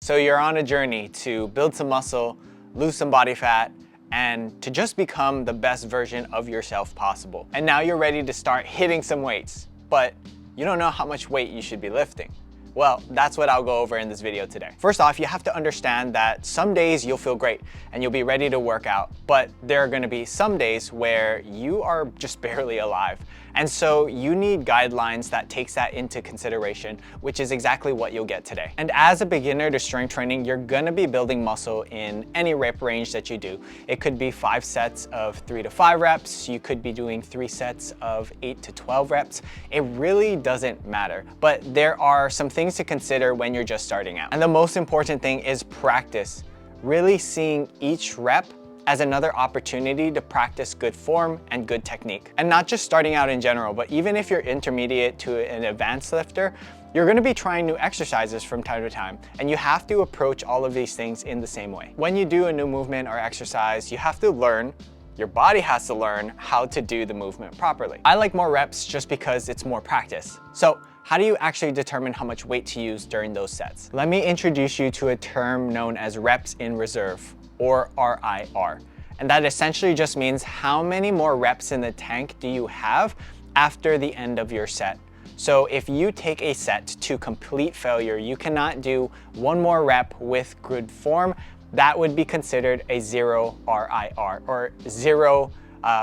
So you're on a journey to build some muscle, lose some body fat, and to just become the best version of yourself possible. And now you're ready to start hitting some weights, but you don't know how much weight you should be lifting. Well, that's what I'll go over in this video today. First off, you have to understand that some days you'll feel great and you'll be ready to work out, but there are gonna be some days where you are just barely alive. And so you need guidelines that takes that into consideration, which is exactly what you'll get today. And as a beginner to strength training, you're gonna be building muscle in any rep range that you do. It could be 5 sets of 3 to 5 reps. You could be doing 3 sets of 8 to 12 reps. It really doesn't matter, but there are some things to consider when you're just starting out. And the most important thing is practice. Really seeing each rep as another opportunity to practice good form and good technique. And not just starting out in general, but even if you're intermediate to an advanced lifter, you're gonna be trying new exercises from time to time, and you have to approach all of these things in the same way. When you do a new movement or exercise, you have to learn, your body has to learn how to do the movement properly. I like more reps just because it's more practice. So how do you actually determine how much weight to use during those sets? Let me introduce you to a term known as reps in reserve, or RIR. And that essentially just means how many more reps in the tank do you have after the end of your set. So if you take a set to complete failure, you cannot do one more rep with good form. That would be considered a 0 RIR, or 0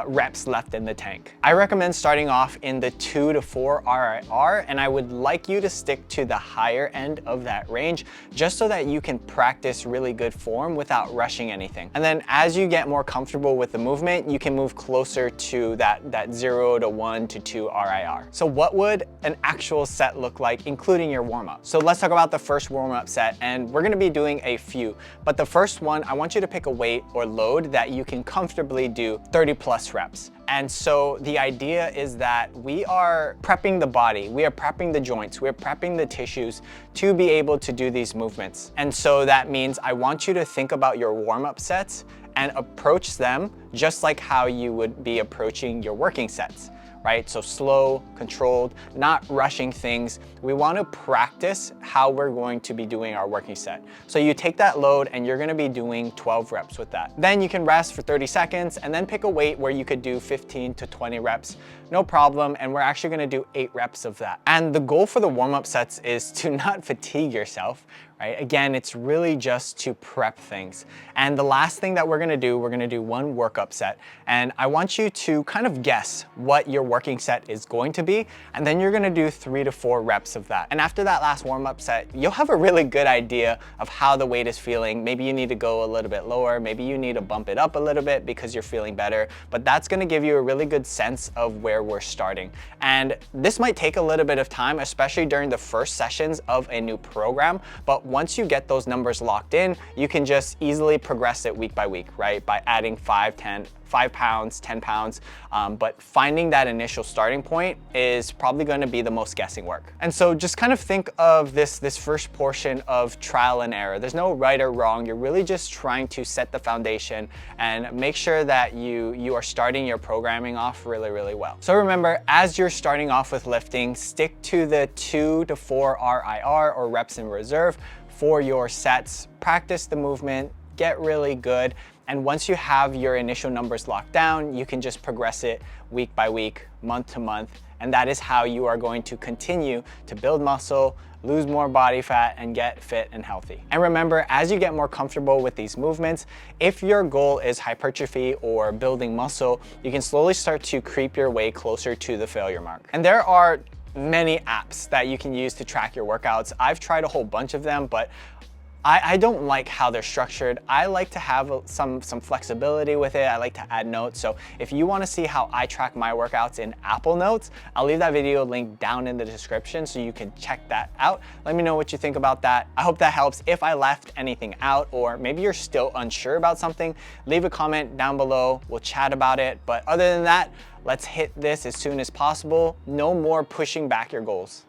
reps left in the tank. I recommend starting off in the 2 to 4 RIR, and I would like you to stick to the higher end of that range just so that you can practice really good form without rushing anything. And then as you get more comfortable with the movement, you can move closer to that 0 to 1 to 2 RIR. So what would an actual set look like, including your warm-up? So let's talk about the first warm-up set, and we're gonna be doing a few. But the first one, I want you to pick a weight or load that you can comfortably do 30 plus reps. And so the idea is that we are prepping the body, we are prepping the joints, we're prepping the tissues to be able to do these movements. And so that means I want you to think about your warm-up sets and approach them just like how you would be approaching your working sets, right? So slow, controlled, not rushing things. We want to practice how we're going to be doing our working set. So you take that load and you're going to be doing 12 reps with that. Then you can rest for 30 seconds and then pick a weight where you could do 15 to 20 reps, no problem. And we're actually going to do 8 reps of that. And the goal for the warm-up sets is to not fatigue yourself, right? Again, it's really just to prep things. And the last thing that we're gonna do one workup set. And I want you to kind of guess what your working set is going to be. And then you're gonna do 3 to 4 reps of that. And after that last warm-up set, you'll have a really good idea of how the weight is feeling. Maybe you need to go a little bit lower. Maybe you need to bump it up a little bit because you're feeling better. But that's gonna give you a really good sense of where we're starting. And this might take a little bit of time, especially during the first sessions of a new program. But once you get those numbers locked in, you can just easily progress it week by week, right? By adding 5 pounds, 10 pounds. But finding that initial starting point is probably going to be the most guessing work. And so just kind of think of this first portion of trial and error. There's no right or wrong. You're really just trying to set the foundation and make sure that you are starting your programming off really, really well. So remember, as you're starting off with lifting, stick to the 2 to 4 RIR, or reps in reserve, for your sets. Practice the movement, get really good. And once you have your initial numbers locked down, you can just progress it week by week, month to month. And that is how you are going to continue to build muscle, lose more body fat, and get fit and healthy. And remember, as you get more comfortable with these movements, if your goal is hypertrophy or building muscle, you can slowly start to creep your way closer to the failure mark. And there are many apps that you can use to track your workouts. I've tried a whole bunch of them, but I don't like how they're structured. I like to have some flexibility with it. I like to add notes. So if you want to see how I track my workouts in Apple Notes, I'll leave that video link down in the description so you can check that out. Let me know what you think about that. I hope that helps. If I left anything out, or maybe you're still unsure about something, leave a comment down below. We'll chat about it. But other than that, let's hit this as soon as possible. No more pushing back your goals.